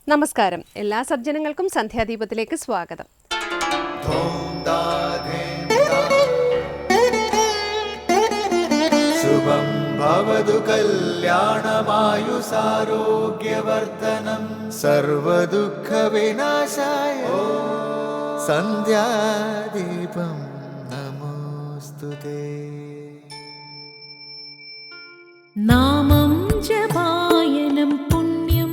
നമസ്കാരം, എല്ലാ സജ്ജനങ്ങൾക്കും സന്ധ്യാദീപത്തിലേക്ക് സ്വാഗതം. ശുഭം ഭവതു കല്യാണമായുസാരോഗ്യവർദ്ധനം സർവദുഃഖ വിനാശായ സന്ധ്യാദീപം നമോസ്തുതേ. നാമം ജപായനം പുണ്യം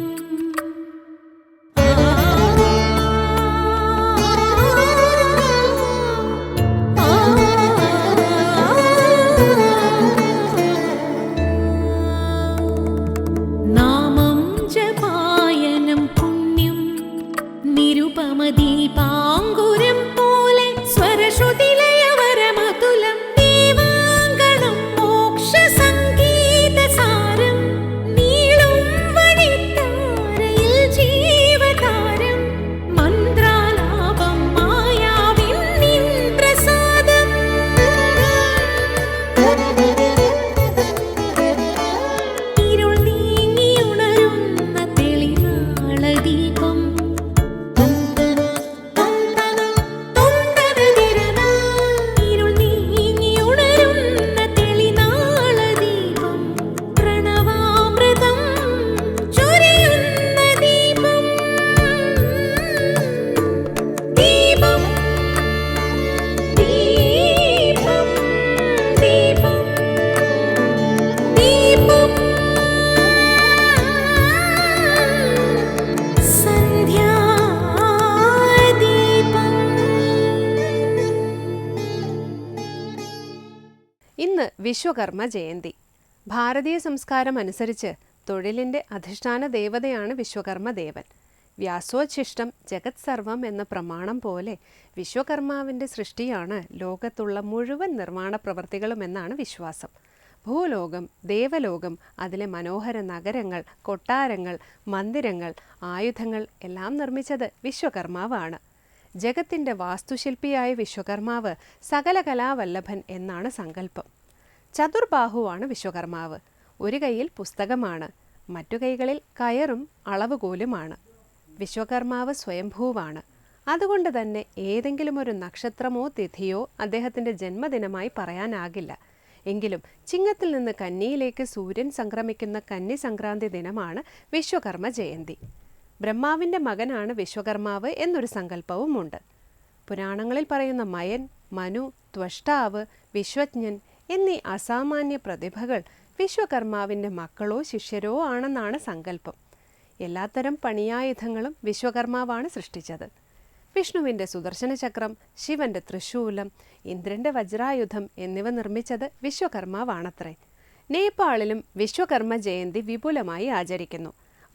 നാമം ജപായനം പുണ്യം നിരുപമദീപാങ്കുരം പോലെ സ്വരശ്രുതിലയവരമതുലം ദീവാങ്കണം മോക്ഷ സംഗീതസാരം നീളും വഴിത്താരയിൽ ജീവതാരം മന്ത്രാലാപം മായാവിൻ നിൻ പ്രസാദം ഇരുൾ നീങ്ങിയുണരുന്ന തെളിനാളദീപം ഇരുൾ നീങ്ങിയുണരുന്ന തെളിനാളദീപം പ്രണവാമൃതം ചൊരിയുന്ന ദീപം ദീപം ദീപം ദീപം ദീപം സന്ധ്യാദീപം. ഇന്ന് വിശ്വകർമ്മ ജയന്തി. ഭാരതീയ സംസ്കാരം അനുസരിച്ച് തൊഴിലിൻ്റെ അധിഷ്ഠാന ദേവതയാണ് വിശ്വകർമ്മ ദേവൻ. വ്യാസോച്ഛിഷ്ടം ജഗത് സർവം എന്ന പ്രമാണം പോലെ വിശ്വകർമാവിൻ്റെ സൃഷ്ടിയാണ് ലോകത്തുള്ള മുഴുവൻ നിർമ്മാണ പ്രവൃത്തികളും എന്നാണ് വിശ്വാസം. ഭൂലോകം, ദേവലോകം, അതിലെ മനോഹര നഗരങ്ങൾ, കൊട്ടാരങ്ങൾ, മന്ദിരങ്ങൾ, ആയുധങ്ങൾ എല്ലാം നിർമ്മിച്ചത് വിശ്വകർമാവാണ്. ജഗത്തിൻ്റെ വാസ്തുശില്പിയായ വിശ്വകർമാവ് സകല കലാവല്ലഭൻ എന്നാണ് സങ്കല്പം. ചതുർബാഹുവാണ് വിശ്വകർമാവ്. ഒരു കൈയിൽ പുസ്തകമാണ്, മറ്റു കൈകളിൽ കയറും അളവുകോലുമാണ്. വിശ്വകർമാവ് സ്വയംഭൂവാണ്. അതുകൊണ്ട് തന്നെ ഏതെങ്കിലും ഒരു നക്ഷത്രമോ തിഥിയോ അദ്ദേഹത്തിൻ്റെ ജന്മദിനമായി പറയാനാകില്ല. എങ്കിലും ചിങ്ങത്തിൽ നിന്ന് കന്നിയിലേക്ക് സൂര്യൻ സംക്രമിക്കുന്ന കന്നി സംക്രാന്തി ദിനമാണ് വിശ്വകർമ്മ ജയന്തി. ബ്രഹ്മാവിൻ്റെ മകനാണ് വിശ്വകർമാവ് എന്നൊരു സങ്കല്പവുമുണ്ട്. പുരാണങ്ങളിൽ പറയുന്ന മയൻ, മനു, ത്വഷ്ടാവ്, വിശ്വജ്ഞൻ എന്നീ അസാമാന്യ പ്രതിഭകൾ വിശ്വകർമാവിൻ്റെ മക്കളോ ശിഷ്യരോ ആണെന്നാണ് സങ്കല്പം. എല്ലാത്തരം പണിയായുധങ്ങളും വിശ്വകർമാവാണ് സൃഷ്ടിച്ചത്. വിഷ്ണുവിൻ്റെ സുദർശന ചക്രം, ശിവന്റെ തൃശൂലം, ഇന്ദ്രന്റെ വജ്രായുധം എന്നിവ നിർമ്മിച്ചത് വിശ്വകർമാവാണത്രേ. നേപ്പാളിലും വിശ്വകർമ്മ ജയന്തി വിപുലമായി ആചരിക്കുന്നു.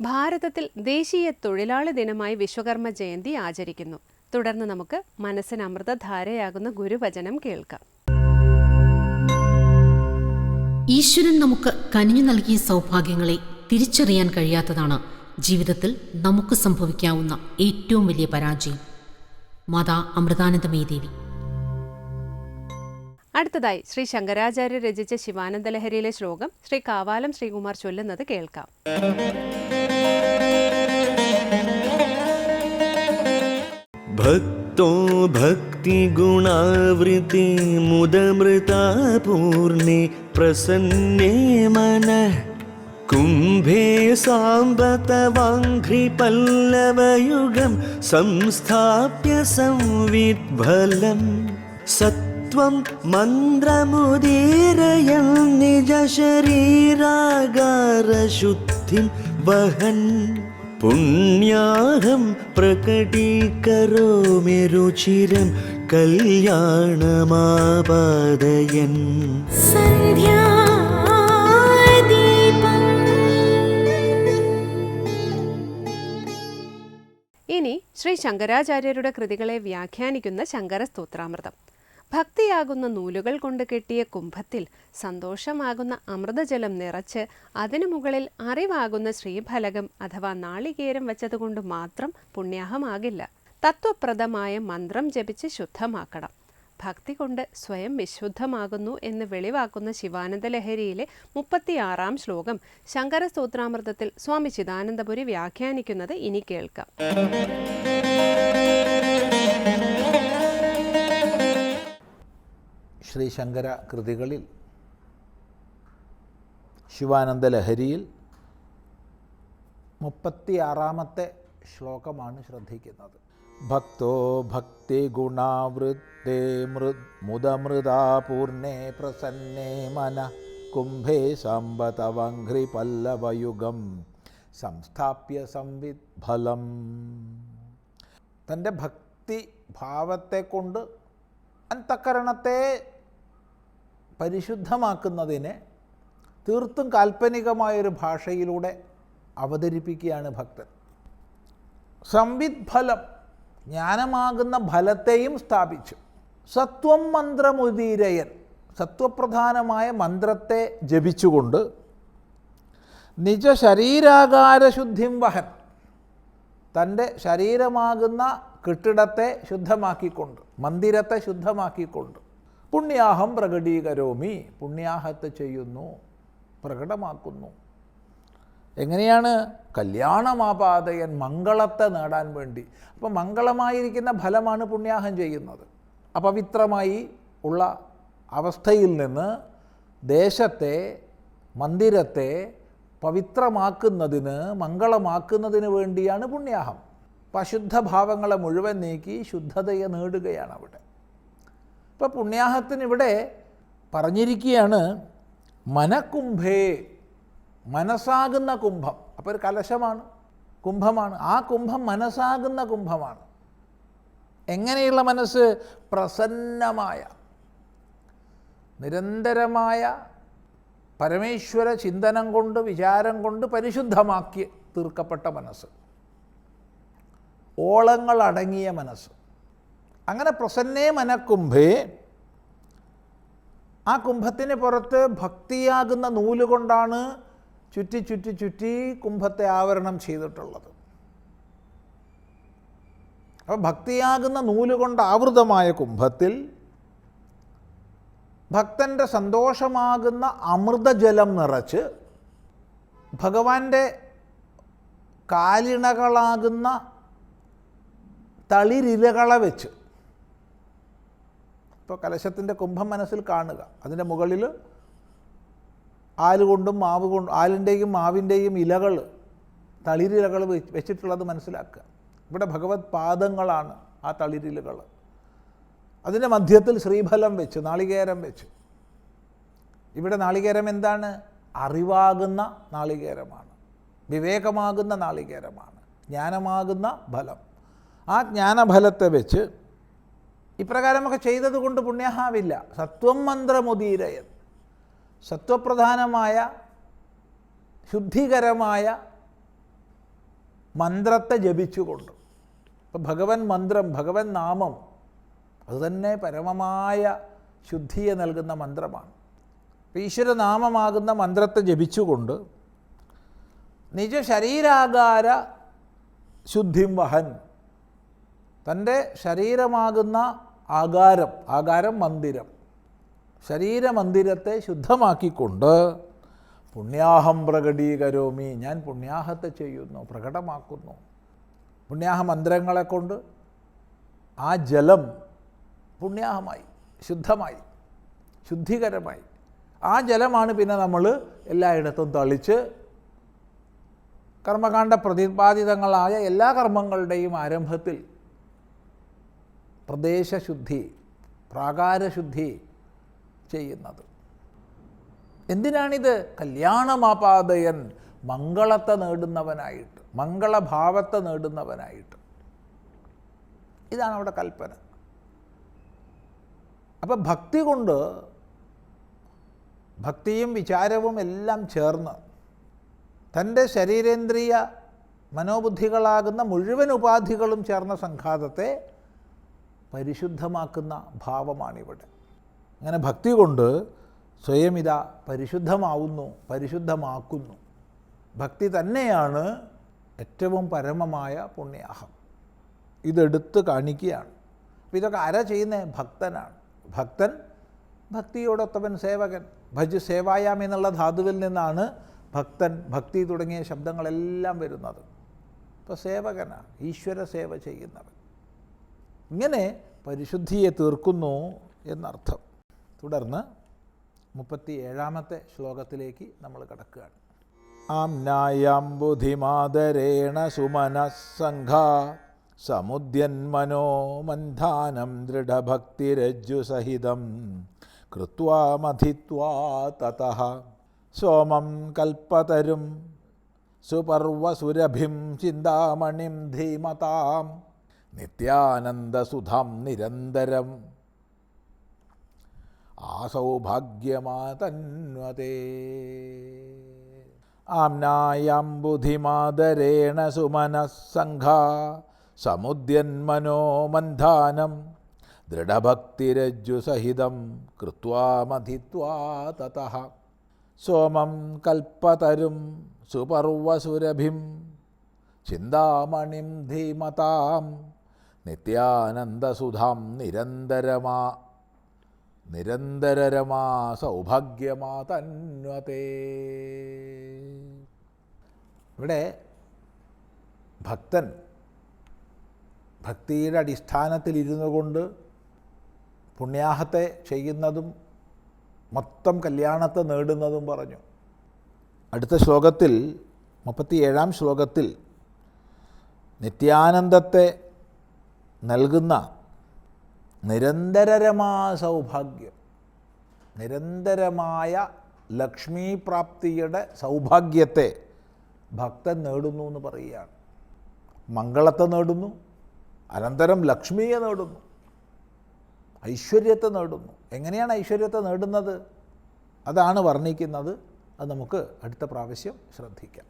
ഭാരതത്തിൽ ദേശീയ തൊഴിലാളി ദിനമായി വിശ്വകർമ്മ ജയന്തി ആചരിക്കുന്നു. തുടർന്ന് നമുക്ക് മനസ്സിന് അമൃതധാരയാകുന്ന ഗുരുവചനം കേൾക്കാം. ഈശ്വരൻ നമുക്ക് കനിഞ്ഞു നൽകിയ സൗഭാഗ്യങ്ങളെ തിരിച്ചറിയാൻ കഴിയാത്തതാണ് ജീവിതത്തിൽ നമുക്ക് സംഭവിക്കാവുന്ന ഏറ്റവും വലിയ പരാജയം. മാതാ അമൃതാനന്ദമയി. അടുത്തതായി ശ്രീ ശങ്കരാചാര്യ രചിച്ച ശിവാനന്ദലഹരിയിലെ ശ്ലോകം ശ്രീ കാവാലം ശ്രീകുമാർ ചൊല്ലുന്നത് കേൾക്കാം. ഭക്തോ ഭക്തി ഗുണാവൃതി മുദമൃതാ പൂർണേ പ്രസന്നേ മനഃ കുംഭേ സാമ്പതവാംഘ്രി പല്ലവയുഗം സംസ്ഥാപ്യ സംവിദ്ഫലം സത്വം മന്ത്രമുദീരയൻ നിജശരീരാകാരശുദ്ധിം വഹൻ പുണ്യാഹം പ്രകടീകരോമി രുചിരം കല്യാണമാപാദയൻ. ഇനി ശ്രീ ശങ്കരാചാര്യരുടെ കൃതികളെ വ്യാഖ്യാനിക്കുന്ന ശങ്കരസ്തോത്രാമൃതം. ഭക്തിയാകുന്ന നൂലുകൾ കൊണ്ട് കെട്ടിയ കുംഭത്തിൽ സന്തോഷമാകുന്ന അമൃതജലം നിറച്ച് അതിനു മുകളിൽ അറിവാകുന്ന ശ്രീഫലകം അഥവാ നാളികേരം വച്ചതുകൊണ്ട് മാത്രം പുണ്യാഹമാകില്ല. തത്വപ്രദമായ മന്ത്രം ജപിച്ച് ശുദ്ധമാക്കണം. ഭക്തി കൊണ്ട് സ്വയം വിശുദ്ധമാകുന്നു എന്ന് വെളിവാക്കുന്ന ശിവാനന്ദ ലഹരിയിലെ 36-ാം ശ്ലോകം ശങ്കര സ്തോത്രാമൃതത്തിൽ സ്വാമി ചിദാനന്ദപുരി വ്യാഖ്യാനിക്കുന്നത് ഇനി കേൾക്കാം. ശ്രീ ശങ്കര കൃതികളിൽ ശിവാനന്ദ ലഹരിയിൽ 36-ാമത്തെ ശ്ലോകമാണ് ശ്രദ്ധിക്കുന്നത്. ഭക്തോ ഭക്തി ഗുണാവൃത്തേ മുദമൃതാ പൂർണ്ണേ പ്രസന്നേ മന കുംഭേ സമ്പതവഘ്രി പല്ലവയുഗം സംസ്ഥാപ്യ സംവിത് ഫലം. തൻ്റെ ഭക്തി ഭാവത്തെ കൊണ്ട് അന്തഃകരണത്തെ പരിശുദ്ധമാക്കുന്നതിനെ തീർത്തും കാൽപ്പനികമായൊരു ഭാഷയിലൂടെ അവതരിപ്പിക്കുകയാണ് ഭക്തൻ. സംവിത് ഫലം, ജ്ഞാനമാകുന്ന ഫലത്തെയും സ്ഥാപിച്ചു. സത്വം മന്ത്രമുദീരയൻ, സത്വപ്രധാനമായ മന്ത്രത്തെ ജപിച്ചുകൊണ്ട് നിജ ശരീരാകാരശുദ്ധിം വഹൻ, തൻ്റെ ശരീരമാകുന്ന കെട്ടിടത്തെ ശുദ്ധമാക്കിക്കൊണ്ട്, മന്ദിരത്തെ ശുദ്ധമാക്കിക്കൊണ്ട് പുണ്യാഹം പ്രകടീകരോമി, പുണ്യാഹത്തെ ചെയ്യുന്നു, പ്രകടമാക്കുന്നു. എങ്ങനെയാണ്? കല്യാണമാപാതയൻ, മംഗളത്തെ നേടാൻ വേണ്ടി. അപ്പോൾ മംഗളമായിരിക്കുന്ന ഫലമാണ് പുണ്യാഹം ചെയ്യുന്നത്. അപവിത്രമായി ഉള്ള അവസ്ഥയിൽ നിന്ന് ദേശത്തെ, മന്ദിരത്തെ പവിത്രമാക്കുന്നതിന്, മംഗളമാക്കുന്നതിന് വേണ്ടിയാണ് പുണ്യാഹം. അപ്പം അശുദ്ധ ഭാവങ്ങളെ മുഴുവൻ നീക്കി ശുദ്ധതയെ നേടുകയാണ് അവിടെ. ഇപ്പോൾ പുണ്യാഹത്തിന് ഇവിടെ പറഞ്ഞിരിക്കുകയാണ് മനകുംഭേ, മനസ്സാകുന്ന കുംഭം. അപ്പോൾ ഒരു കലശമാണ്, കുംഭമാണ്. ആ കുംഭം മനസ്സാകുന്ന കുംഭമാണ്. എങ്ങനെയുള്ള മനസ്സ്? പ്രസന്നമായ, നിരന്തരമായ പരമേശ്വര ചിന്തനം കൊണ്ട്, വിചാരം കൊണ്ട് പരിശുദ്ധമാക്കി തീർക്കപ്പെട്ട മനസ്സ്, ഓളങ്ങളടങ്ങിയ മനസ്സ്. അങ്ങനെ പ്രസന്നേ മനക്കുംഭേ, ആ കുംഭത്തിന് പുറത്ത് ഭക്തിയാകുന്ന നൂലുകൊണ്ടാണ് ചുറ്റി ചുറ്റി ചുറ്റി കുംഭത്തെ ആവരണം ചെയ്തിട്ടുള്ളത്. അപ്പോൾ ഭക്തിയാകുന്ന നൂലുകൊണ്ട് ആവൃതമായ കുംഭത്തിൽ ഭക്തൻ്റെ സന്തോഷമാകുന്ന അമൃതജലം നിറച്ച് ഭഗവാന്റെ കാലിണകളാകുന്ന തളിരിലകളെ വെച്ച്, ഇപ്പോൾ കലശത്തിൻ്റെ കുംഭം മനസ്സിൽ കാണുക, അതിൻ്റെ മുകളിൽ ആലുകൊണ്ടും മാവ് കൊണ്ടും, ആലിൻ്റെയും മാവിൻ്റെയും ഇലകൾ, തളിരിലകൾ വെച്ചിട്ടുള്ളത് മനസ്സിലാക്കുക. ഇവിടെ ഭഗവത് പാദങ്ങളാണ് ആ തളിരിലകൾ. അതിൻ്റെ മധ്യത്തിൽ ശ്രീഫലം വെച്ച്, നാളികേരം വെച്ച്. ഇവിടെ നാളികേരം എന്താണ്? അറിവാകുന്ന നാളികേരമാണ്, വിവേകമാകുന്ന നാളികേരമാണ്, ജ്ഞാനമാകുന്ന ഫലം. ആ ജ്ഞാനഫലത്തെ വെച്ച് ഇപ്രകാരമൊക്കെ ചെയ്തതുകൊണ്ട് പുണ്യാഹാവില്ല. സത്വം മന്ത്രമുദീരയൻ, സത്വപ്രധാനമായ ശുദ്ധികരമായ മന്ത്രത്തെ ജപിച്ചുകൊണ്ട്. ഇപ്പം ഭഗവൻ മന്ത്രം, ഭഗവൻ നാമം, അതുതന്നെ പരമമായ ശുദ്ധിയെ നൽകുന്ന മന്ത്രമാണ്. ഈശ്വരനാമമാകുന്ന മന്ത്രത്തെ ജപിച്ചുകൊണ്ട് നിജ ശരീരാകാര ശുദ്ധിം വഹൻ, തൻ്റെ ശരീരമാകുന്ന ആകാരം, ആകാരം മന്ദിരം, ശരീരമന്ദിരത്തെ ശുദ്ധമാക്കിക്കൊണ്ട് പുണ്യാഹം പ്രകടീകരോമി, ഞാൻ പുണ്യാഹത്തെ ചെയ്യുന്നു, പ്രകടമാക്കുന്നു. പുണ്യാഹ മന്ത്രങ്ങളെ കൊണ്ട് ആ ജലം പുണ്യാഹമായി, ശുദ്ധമായി, ശുദ്ധികരമായി. ആ ജലമാണ് പിന്നെ നമ്മൾ എല്ലായിടത്തും തളിച്ച് കർമ്മകാണ്ഡ പ്രതിപാദിതങ്ങളായ എല്ലാ കർമ്മങ്ങളുടെയും ആരംഭത്തിൽ പ്രദേശശുദ്ധി, പ്രാകാരശുദ്ധി ചെയ്യുന്നത്. എന്തിനാണിത്? കല്യാണമാപാദയൻ, മംഗളത്തെ നേടുന്നവനായിട്ട്, മംഗളഭാവത്തെ നേടുന്നവനായിട്ട്. ഇതാണ് അവിടെ കൽപ്പന. അപ്പം ഭക്തി കൊണ്ട്, ഭക്തിയും വിചാരവും എല്ലാം ചേർന്ന് തൻ്റെ ശരീരേന്ദ്രിയ മനോബുദ്ധികളാകുന്ന മുഴുവൻ ഉപാധികളും ചേർന്ന സംഘാതത്തെ പരിശുദ്ധമാക്കുന്ന ഭാവമാണിവിടെ. അങ്ങനെ ഭക്തി കൊണ്ട് സ്വയം ഇതാ പരിശുദ്ധമാവുന്നു, പരിശുദ്ധമാക്കുന്നു. ഭക്തി തന്നെയാണ് ഏറ്റവും പരമമായ പുണ്യാഹം. ഇതെടുത്ത് കാണിക്കുകയാണ്. അപ്പോൾ ഇതൊക്കെ ആരാ ചെയ്യുന്നത്? ഭക്തനാണ്. ഭക്തൻ, ഭക്തിയോടൊത്തവൻ സേവകൻ. ഭജ് സേവായാം എന്നുള്ള ധാതുവിൽ നിന്നാണ് ഭക്തൻ, ഭക്തി തുടങ്ങിയ ശബ്ദങ്ങളെല്ലാം വരുന്നത്. ഇപ്പോൾ സേവകനാണ്, ഈശ്വര സേവ ചെയ്യുന്നവൻ. ഇങ്ങനെ പരിശുദ്ധിയെ തീർക്കുന്നു എന്നർത്ഥം. തുടർന്ന് 37-ാമത്തെ ശ്ലോകത്തിലേക്ക് നമ്മൾ കടക്കുകയാണ്. ആംനായാം ബുദ്ധിമാദരേണ സുമനഃസംഘ സമുദ്യന്മനോ മന്ധാനം ദൃഢഭക്തിരജ്ജുസഹിതം കൃത്വാ മഥിത്വാ തതഃ സോമം കൽപ്പതരും സുപർവസുരഭിം ചിന്താമണിം ധീമതാം നിത്യാനന്ദസുധാം നിരന്തരം ആസൗഭാഗ്യമാതന്വതേ. ആംനായാം ബുദ്ധിമാദരേണ സുമനഃസംഘ സമുദ്യന്മനോ മന്ധാനം ദൃഢഭക്തിരജ്ജുസഹിതം കൃത്വാ മഥിത്വാ തതഃ സോമം കൽപ്പതരും സുപർവസുരഭിം ചിന്താമണിം ധീമതാം നിത്യാനന്ദസുധാം നിരന്തരരമാ സൗഭാഗ്യമാതന്വതേ. ഇവിടെ ഭക്തൻ ഭക്തിയുടെ അടിസ്ഥാനത്തിൽ ഇരുന്നു കൊണ്ട് പുണ്യാഹത്തെ ചെയ്യുന്നതും മൊത്തം കല്യാണത്തെ നേടുന്നതും പറഞ്ഞു. അടുത്ത ശ്ലോകത്തിൽ 37-ാം ശ്ലോകത്തിൽ നിത്യാനന്ദത്തെ നൽകുന്ന നിരന്തരരമാ സൗഭാഗ്യം, നിരന്തരമായ ലക്ഷ്മീപ്രാപ്തിയുടെ സൗഭാഗ്യത്തെ ഭക്തൻ നേടുന്നു എന്ന് പറയുകയാണ്. മംഗളത്തെ നേടുന്നു, അനന്തരം ലക്ഷ്മിയെ നേടുന്നു, ഐശ്വര്യത്തെ നേടുന്നു. എങ്ങനെയാണ് ഐശ്വര്യത്തെ നേടുന്നത്? അതാണ് വർണ്ണിക്കുന്നത്. അത് നമുക്ക് അടുത്ത പ്രാവശ്യം ശ്രദ്ധിക്കാം.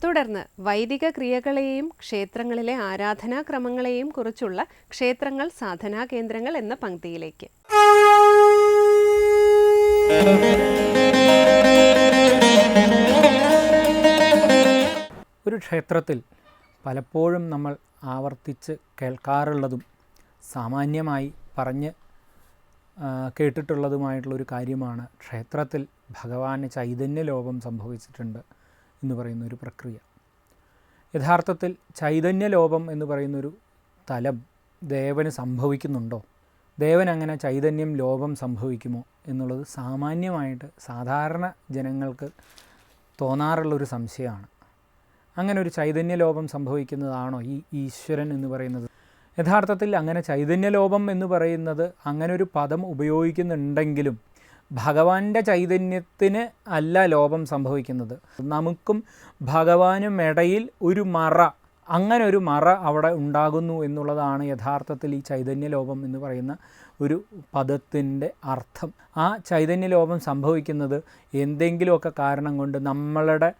തുടർന്ന് വൈദിക ക്രിയകളെയും ക്ഷേത്രങ്ങളിലെ ആരാധനാക്രമങ്ങളെയും കുറിച്ചുള്ള ക്ഷേത്രങ്ങൾ സാധനാ കേന്ദ്രങ്ങൾ എന്ന പങ്ക്തിയിലേക്ക്. ഒരു ക്ഷേത്രത്തിൽ പലപ്പോഴും നമ്മൾ ആവർത്തിച്ച് കേൾക്കാറുള്ളതും സാമാന്യമായി പറഞ്ഞ് കേട്ടിട്ടുള്ളതുമായിട്ടുള്ളൊരു കാര്യമാണ് ക്ഷേത്രത്തിൽ ഭഗവാന് ചൈതന്യലോപം സംഭവിച്ചിട്ടുണ്ട് എന്ന് പറയുന്നൊരു പ്രക്രിയ. യഥാർത്ഥത്തിൽ ചൈതന്യലോപം എന്ന് പറയുന്നൊരു തലം ദേവന് സംഭവിക്കുന്നുണ്ടോ? ദേവൻ അങ്ങനെ ചൈതന്യം ലോപം സംഭവിക്കുമോ എന്നുള്ളത് സാമാന്യമായിട്ട് സാധാരണ ജനങ്ങൾക്ക് തോന്നാറുള്ളൊരു സംശയമാണ്. അങ്ങനെ ഒരു ചൈതന്യലോപം സംഭവിക്കുന്നതാണോ ഈ ഈശ്വരൻ എന്ന് പറയുന്നത്? യഥാർത്ഥത്തിൽ അങ്ങനെ ചൈതന്യലോപം എന്ന് പറയുന്നത് അങ്ങനെ ഒരു പദം ഉപയോഗിക്കുന്നുണ്ടെങ്കിലും ഭഗവാന്റെ ചൈതന്യത്തിന് അല്ല ലോപം സംഭവിക്കുന്നത്. നമുക്കും ഭഗവാനും ഇടയിൽ ഒരു മറ, അങ്ങനെ ഒരു മറ അവിടെ ഉണ്ടാകുന്നു എന്നുള്ളതാണ് യഥാർത്ഥത്തിൽ ഈ ചൈതന്യലോപം എന്ന് പറയുന്ന ഒരു പദത്തിൻ്റെ അർത്ഥം. ആ ചൈതന്യലോപം സംഭവിക്കുന്നത് എന്തെങ്കിലുമൊക്കെ കാരണം കൊണ്ട് നമ്മളുടെ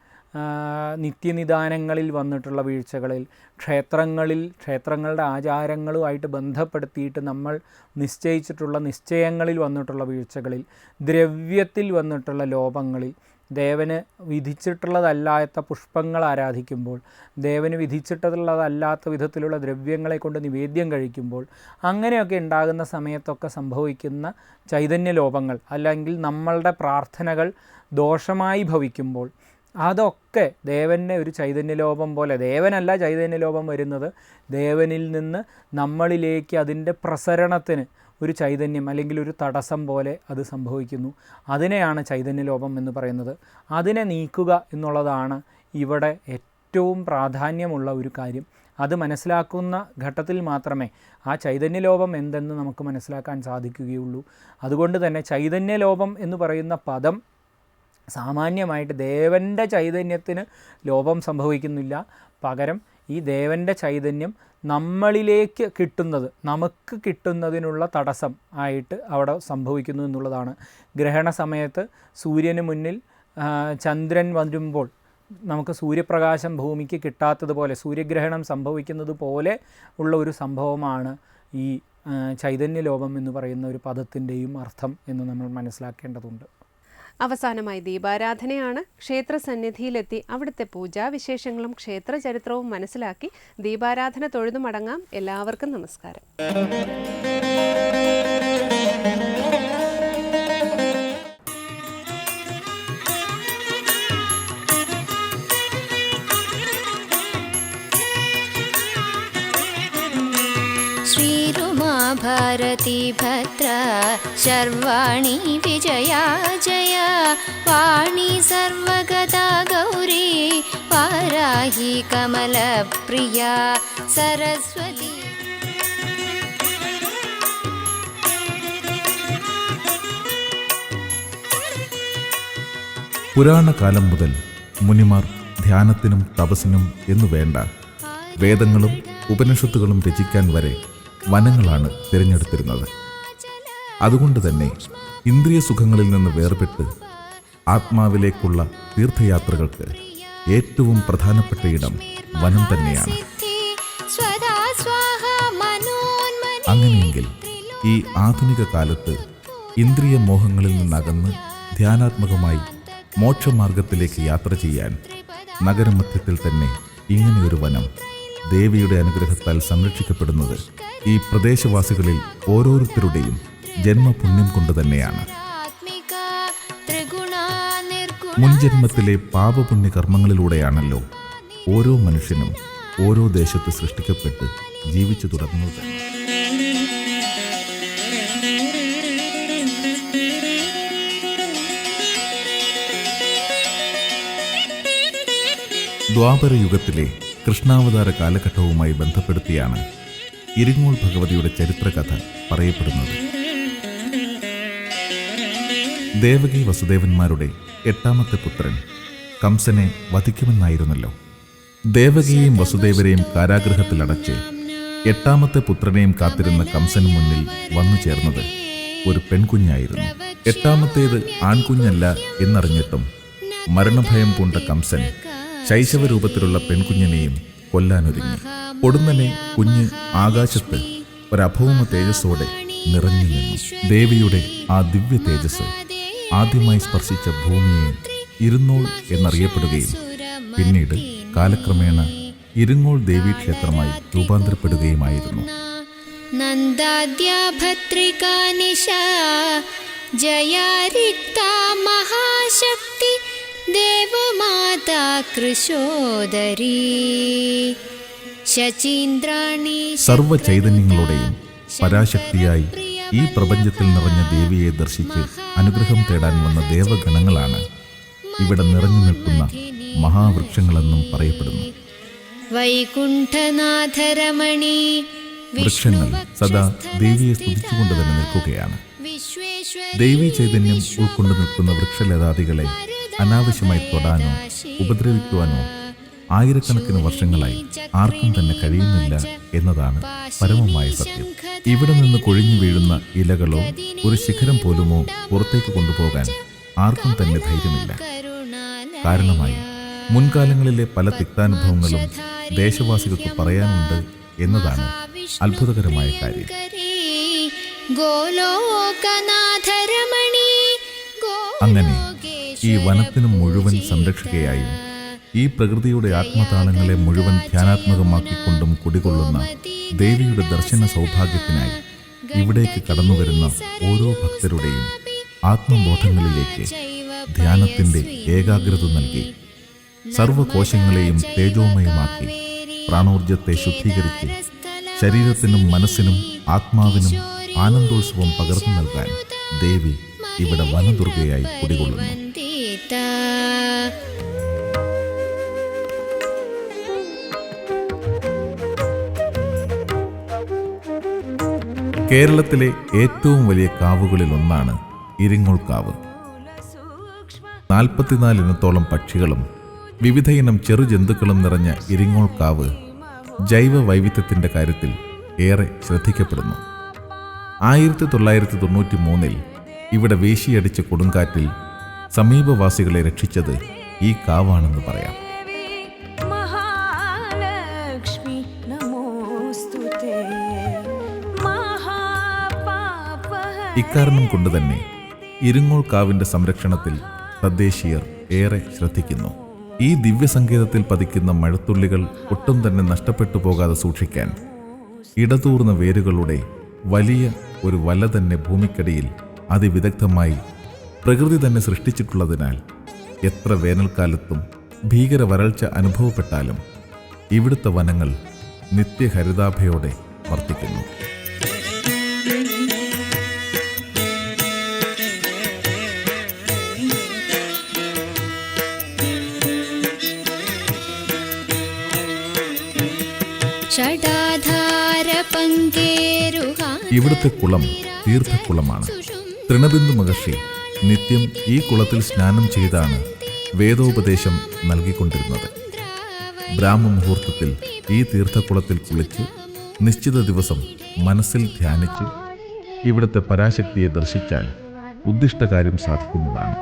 നിത്യനിദാനങ്ങളിൽ വന്നിട്ടുള്ള വീഴ്ചകളിൽ, ക്ഷേത്രങ്ങളുടെ ആചാരങ്ങളുമായിട്ട് ബന്ധപ്പെടുത്തിയിട്ട് നമ്മൾ നിശ്ചയിച്ചിട്ടുള്ള നിശ്ചയങ്ങളിൽ വന്നിട്ടുള്ള വീഴ്ചകളിൽ, ദ്രവ്യത്തിൽ വന്നിട്ടുള്ള ലോപങ്ങളിൽ, ദേവന് വിധിച്ചിട്ടുള്ളതല്ലാത്ത പുഷ്പങ്ങൾ ആരാധിക്കുമ്പോൾ, ദേവന് വിധിച്ചിട്ടുള്ളതല്ലാത്ത വിധത്തിലുള്ള ദ്രവ്യങ്ങളെ കൊണ്ട് നിവേദ്യം കഴിക്കുമ്പോൾ, അങ്ങനെയൊക്കെ ഉണ്ടാകുന്ന സമയത്തൊക്കെ സംഭവിക്കുന്ന ചൈതന്യലോപങ്ങൾ, അല്ലെങ്കിൽ നമ്മളുടെ പ്രാർത്ഥനകൾ ദോഷമായി ഭവിക്കുമ്പോൾ അതൊക്കെ ദേവൻ്റെ ഒരു ചൈതന്യലോപം പോലെ, ദേവനല്ല ചൈതന്യലോപം വരുന്നത്, ദേവനിൽ നിന്ന് നമ്മളിലേക്ക് അതിൻ്റെ പ്രസരണത്തിന് ഒരു ചൈതന്യം അല്ലെങ്കിൽ ഒരു തടസ്സം പോലെ അത് സംഭവിക്കുന്നു. അതിനെയാണ് ചൈതന്യലോപം എന്ന് പറയുന്നത്. അതിനെ നീക്കുക എന്നുള്ളതാണ് ഇവിടെ ഏറ്റവും പ്രാധാന്യമുള്ള ഒരു കാര്യം. അത് മനസ്സിലാക്കുന്ന ഘട്ടത്തിൽ മാത്രമേ ആ ചൈതന്യലോപം എന്തെന്ന് നമുക്ക് മനസ്സിലാക്കാൻ സാധിക്കുകയുള്ളൂ. അതുകൊണ്ട് തന്നെ ചൈതന്യലോപം എന്ന് പറയുന്ന പദം സാമാന്യമായിട്ട് ദേവൻ്റെ ചൈതന്യത്തിന് ലോപം സംഭവിക്കുന്നില്ല. പകരം ഈ ദേവൻ്റെ ചൈതന്യം നമ്മളിലേക്ക് കിട്ടുന്നത്, നമുക്ക് കിട്ടുന്നതിനുള്ള തടസ്സം ആയിട്ട് അവിടെ സംഭവിക്കുന്നു എന്നുള്ളതാണ്. ഗ്രഹണ സമയത്ത് സൂര്യന് മുന്നിൽ ചന്ദ്രൻ വരുമ്പോൾ നമുക്ക് സൂര്യപ്രകാശം ഭൂമിക്ക് കിട്ടാത്തതുപോലെ, സൂര്യഗ്രഹണം സംഭവിക്കുന്നത് പോലെ ഉള്ള ഒരു സംഭവമാണ് ഈ ചൈതന്യലോപം എന്ന് പറയുന്ന ഒരു പദത്തിൻ്റെയും അർത്ഥം എന്ന് നമ്മൾ മനസ്സിലാക്കേണ്ടതുണ്ട്. അവസാനമായി ദീപാരാധനയാണ്. ക്ഷേത്ര സന്നിധിയിലെത്തി അവിടുത്തെ പൂജാവിശേഷങ്ങളും ക്ഷേത്ര ചരിത്രവും മനസ്സിലാക്കി ദീപാരാധന തൊഴുതു മടങ്ങാം. എല്ലാവർക്കും നമസ്കാരം. श्रीरुमा भारती भद्रा शर्वाणी विजया जया वाणी सर्वगता गौरी वाराही कमलप्रिया सरस्वती. പുരാണകാലം മുതൽ മുനിമാർ ധ്യാനത്തിനും തപസ്സിനും എന്നു വേണ്ട വേദങ്ങളും ഉപനിഷത്തുകളും രചിക്കാൻ വരെ വനങ്ങളാണ് തിരഞ്ഞെടുത്തിരുന്നത്. അതുകൊണ്ട് തന്നെ ഇന്ദ്രിയ സുഖങ്ങളിൽ നിന്ന് വേർപെട്ട് ആത്മാവിലേക്കുള്ള തീർത്ഥയാത്രകൾക്ക് ഏറ്റവും പ്രധാനപ്പെട്ട ഇടം വനം തന്നെയാണ്. അങ്ങനെയെങ്കിൽ ഈ ആധുനിക കാലത്ത് ഇന്ദ്രിയ മോഹങ്ങളിൽ നിന്നകന്ന് ധ്യാനാത്മകമായി മോക്ഷമാർഗത്തിലേക്ക് യാത്ര ചെയ്യാൻ നഗരമധ്യത്തിൽ തന്നെ ഇങ്ങനെയൊരു വനം ദേവിയുടെ അനുഗ്രഹത്താൽ സംരക്ഷിക്കപ്പെടുന്നത് ഈ പ്രദേശവാസികളിൽ ഓരോരുത്തരുടെയും ജന്മപുണ്യം കൊണ്ട് തന്നെയാണ്. മുൻജന്മത്തിലെ പാപപുണ്യ കർമ്മങ്ങളിലൂടെയാണല്ലോ ഓരോ മനുഷ്യനും ഓരോ ദേശത്ത് സൃഷ്ടിക്കപ്പെട്ട് ജീവിച്ചു തുടങ്ങുന്നത്. ദ്വാപരയുഗത്തിലെ കൃഷ്ണാവതാര കാലഘട്ടവുമായി ബന്ധപ്പെടുത്തിയാണ് ഇരിങ്ങോൾ ഭഗവതിയുടെ ചരിത്രകഥ പറയപ്പെടുന്നത്. ദേവകി വസുദേവന്മാരുടെ 8ാമത്തെ പുത്രൻ കംസനെ വധിക്കുമെന്നായിരുന്നല്ലോ. ദേവകിയെയും വസുദേവരെയും കാരാഗൃഹത്തിലടച്ച് 8ാമത്തെ പുത്രനെയും കാത്തിരുന്ന കംസന് മുന്നിൽ വന്നു ചേർന്നത് ഒരു പെൺകുഞ്ഞായിരുന്നു. 8ാമത്തേത് ആൺകുഞ്ഞല്ല എന്നറിഞ്ഞിട്ടും മരണഭയം പൂണ്ട കംസൻ ശൈശവരൂപത്തിലുള്ള പെൺകുഞ്ഞിനെയും കൊല്ലാനൊരുങ്ങി. പൊടുന്നനെ കുഞ്ഞ് ആകാശത്ത് ഒരഭൗമ തേജസ്സോടെ നിറഞ്ഞു നിന്നു. ദേവിയുടെ ആ ദിവ്യ തേജസ് ആദ്യമായി സ്പർശിച്ച ഭൂമിയെ ഇരുന്നോൾ എന്നറിയപ്പെടുകയും പിന്നീട് കാലക്രമേണ ഇരുങ്ങോൾ ദേവീക്ഷേത്രമായി രൂപാന്തരപ്പെടുകയുമായിരുന്നു. നന്ദാദ്യാഭദ്രികാനിശാ ജയാരിക്താ മഹാശക്തി ദേവമാതാ കൃശോദരീ ശചീന്ദ്രാണി. സർവ ചൈതന്യങ്ങളുടെയും പരാശക്തിയായി ഈ പ്രപഞ്ചത്തിൽ നിറഞ്ഞ ദേവിയെ ദർശിച്ച് അനുഗ്രഹം തേടാൻ വന്ന ദേവഗണങ്ങളാണ് ഇവിടെ നിറഞ്ഞു നിൽക്കുന്ന മഹാവൃക്ഷങ്ങളെന്നും പറയപ്പെടുന്നു. വൈകുണ്ഠനാഥരമണി. വൃക്ഷങ്ങൾ സദാ ദേവിയെ സ്തുതിച്ചുകൊണ്ട് തന്നെ നിൽക്കുകയാണ്. ദേവീ ചൈതന്യം ഉൾക്കൊണ്ടു നിൽക്കുന്ന വൃക്ഷലതാദികളെ അനാവശ്യമായി തൊടാനോ ഉപദ്രവിക്കുവാനോ ആയിരക്കണക്കിന് വർഷങ്ങളായി ആർക്കും തന്നെ കഴിയുന്നില്ല എന്നതാണ് പരമമായ സത്യം. ഇവിടെ നിന്ന് കൊഴിഞ്ഞു വീഴുന്ന ഇലകളോ ഒരു ശിഖരം പോലുമോ പുറത്തേക്ക് കൊണ്ടുപോകാൻ ആർക്കും തന്നെ ധൈര്യമില്ല. കാരണമായി മുൻകാലങ്ങളിലെ പല തിക്താനുഭവങ്ങളും ദേശവാസികൾക്ക് പറയാനുണ്ട് എന്നതാണ് അത്ഭുതകരമായ കാര്യം. അങ്ങനെ ഈ വനത്തിനും മുഴുവൻ സംരക്ഷകയായും ഈ പ്രകൃതിയുടെ ആത്മതാളങ്ങളെ മുഴുവൻ ധ്യാനാത്മകമാക്കിക്കൊണ്ടും കുടികൊള്ളുന്ന ദേവിയുടെ ദർശന സൗഭാഗ്യത്തിനായി ഇവിടേക്ക് കടന്നുവരുന്ന ഓരോ ഭക്തരുടെയും ആത്മബോധങ്ങളിലേക്ക് ധ്യാനത്തിന്റെ ഏകാഗ്രത നൽകി സർവകോശങ്ങളെയും തേജോമയമാക്കി പ്രാണോർജത്തെ ശുദ്ധീകരിച്ച് ശരീരത്തിനും മനസ്സിനും ആത്മാവിനും ആനന്ദോത്സവം പകർന്നു നൽകാൻ ദേവി ഇവിടെ വനദുർഗയായി കുടികൊള്ളുന്നു. കേരളത്തിലെ ഏറ്റവും വലിയ കാവുകളിൽ ഒന്നാണ് ഇരിങ്ങോൾ കാവ്. 44 ഇനത്തോളം പക്ഷികളും വിവിധ ഇനം ചെറുജന്തുക്കളും നിറഞ്ഞ ഇരിങ്ങോൾ കാവ് ജൈവ വൈവിധ്യത്തിൻ്റെ കാര്യത്തിൽ ഏറെ ശ്രദ്ധിക്കപ്പെടുന്നു. 1993 ഇവിടെ വീശിയടിച്ച കൊടുങ്കാറ്റിൽ സമീപവാസികളെ രക്ഷിച്ചത് ഈ കാവാണെന്ന് പറയാം. ഇക്കാരണം കൊണ്ട് തന്നെ ഇരിങ്ങോൾ കാവിൻ്റെ സംരക്ഷണത്തിൽ തദ്ദേശീയർ ഏറെ ശ്രദ്ധിക്കുന്നു. ഈ ദിവ്യസങ്കേതത്തിൽ പതിക്കുന്ന മഴത്തുള്ളികൾ ഒട്ടും തന്നെ നഷ്ടപ്പെട്ടു പോകാതെ സൂക്ഷിക്കാൻ ഇടതൂർന്ന വേരുകളുടെ വലിയ ഒരു വല തന്നെ ഭൂമിക്കടിയിൽ അതിവിദഗ്ധമായി പ്രകൃതി തന്നെ സൃഷ്ടിച്ചിട്ടുള്ളതിനാൽ എത്ര വേനൽക്കാലത്തും ഭീകര വരൾച്ച അനുഭവപ്പെട്ടാലും ഇവിടുത്തെ വനങ്ങൾ നിത്യഹരിതാഭയോടെ വർത്തിക്കുന്നു. ഇവിടുത്തെ കുളം തീർത്ഥക്കുളമാണ്. തൃണബിന്ദു മഹർഷി നിത്യം ഈ കുളത്തിൽ സ്നാനം ചെയ്താണ് വേദോപദേശം നൽകിക്കൊണ്ടിരുന്നത്. ബ്രാഹ്മമുഹൂർത്തത്തിൽ ഈ തീർത്ഥക്കുളത്തിൽ കുളിച്ച് നിശ്ചിത ദിവസം മനസ്സിൽ ധ്യാനിച്ച് ഇവിടുത്തെ പരാശക്തിയെ ദർശിച്ചാൽ ഉദ്ദിഷ്ടകാര്യം സാധിക്കുന്നതാണ്.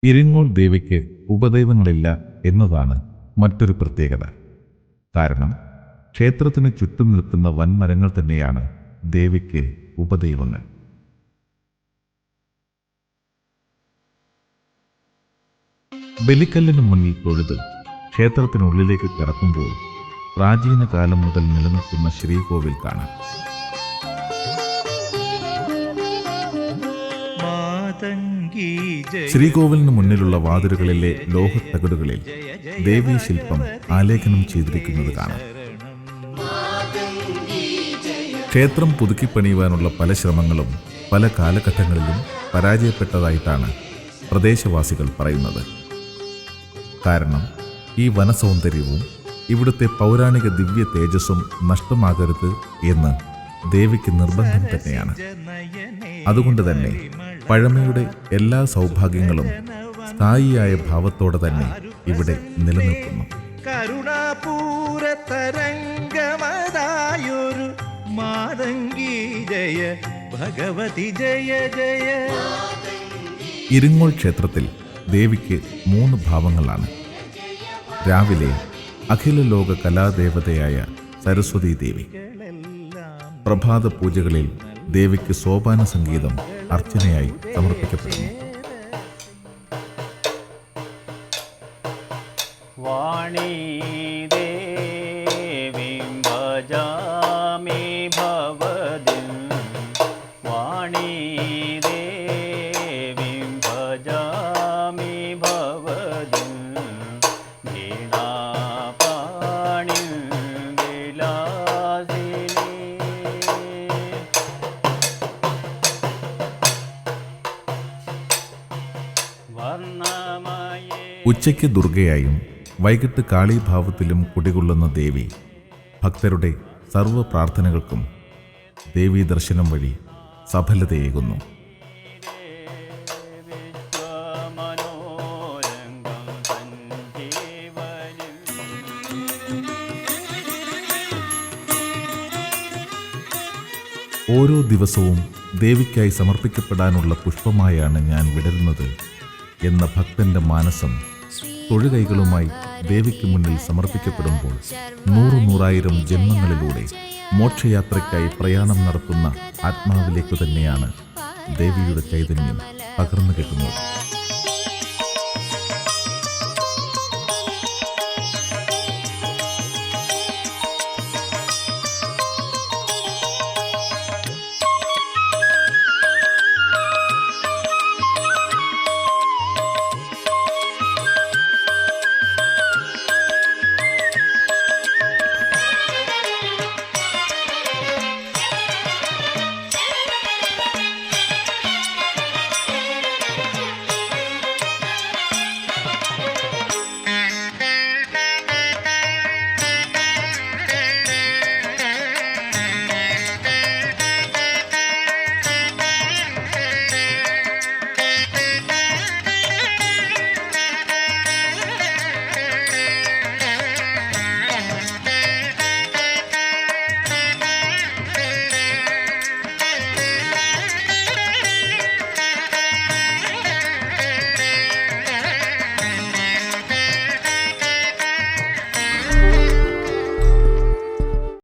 ഇരിങ്ങോൾ ദേവിക്ക് ഉപദൈവങ്ങളില്ല എന്നതാണ് മറ്റൊരു പ്രത്യേകത. കാരണം ക്ഷേത്രത്തിന് ചുറ്റും നിൽക്കുന്ന വൻമരങ്ങൾ തന്നെയാണ് ദേവിക്ക് ഉപദൈവങ്ങൾ. ബലിക്കല്ലിന് മുന്നിൽ തൊഴുത് ക്ഷേത്രത്തിനുള്ളിലേക്ക് കടക്കുമ്പോൾ പ്രാചീന കാലം മുതൽ നിലനിൽക്കുന്ന ശ്രീകോവിൽ കാണാം. ശ്രീകോവിലിന് മുന്നിലുള്ള വാതിലുകളിലെ ലോഹത്തകടുകളിൽ ദേവീ ശില്പം ആലേഖനം ചെയ്തിരിക്കുന്നത് കാണാം. ക്ഷേത്രം പുതുക്കിപ്പണിയുവാനുള്ള പല ശ്രമങ്ങളും പല കാലഘട്ടങ്ങളിലും പരാജയപ്പെട്ടതായിട്ടാണ് പ്രദേശവാസികൾ പറയുന്നത്. കാരണം ഈ വനസൗന്ദര്യവും ഇവിടുത്തെ പൗരാണിക ദിവ്യ തേജസ്സും നഷ്ടമാകരുത് എന്ന് ദേവിക്ക് നിർബന്ധം തന്നെയാണ്. അതുകൊണ്ട് തന്നെ പഴമയുടെ എല്ലാ സൗഭാഗ്യങ്ങളും സ്ഥായിയായ ഭാവത്തോടെ തന്നെ ഇവിടെ നിലനിൽക്കുന്നു. കരുണാപൂര തരംഗമതായൊരു മാതംഗി ജയ ഭഗവതി ജയ ജയ. ഇരിങ്ങോൾ ക്ഷേത്രത്തിൽ ദേവിക്ക് 3 ഭാവങ്ങളാണ്. രാവിലെ അഖില ലോക കലാദേവതയായ സരസ്വതി ദേവി. പ്രഭാത പൂജകളിൽ ദേവിക്ക് സോപാന സംഗീതം അർച്ചനയായി സമർപ്പിക്കപ്പെടുന്നു. വാണീ ദേവീം ഭജാമി ഭവദിം, വാണീ ദേവീം ഭജാമി ഭവദിം, വീണാപാണിം വിലാസിനി. ഉച്ചയ്ക്ക് ദുർഗയായും വൈകിട്ട് കാളീഭാവത്തിലും കുടികൊള്ളുന്ന ദേവി ഭക്തരുടെ സർവ്വ പ്രാർത്ഥനകൾക്കും ദേവീ ദർശനം വഴി സഫലതയേകുന്നു. ഓരോ ദിവസവും ദേവിക്കായി സമർപ്പിക്കപ്പെടാനുള്ള പുഷ്പമായാണ് ഞാൻ വിടരുന്നത് എന്ന ഭക്തന്റെ മാനസം തൊഴുകൈകളുമായി ദേവിക്ക് മുന്നിൽ സമർപ്പിക്കപ്പെടുമ്പോൾ 100,000 ജന്മങ്ങളിലൂടെ മോക്ഷയാത്രയ്ക്കായി പ്രയാണം നടത്തുന്ന ആത്മാവിലേക്കു തന്നെയാണ് ദേവിയുടെ ചൈതന്യം പകർന്നു കിട്ടുന്നത്.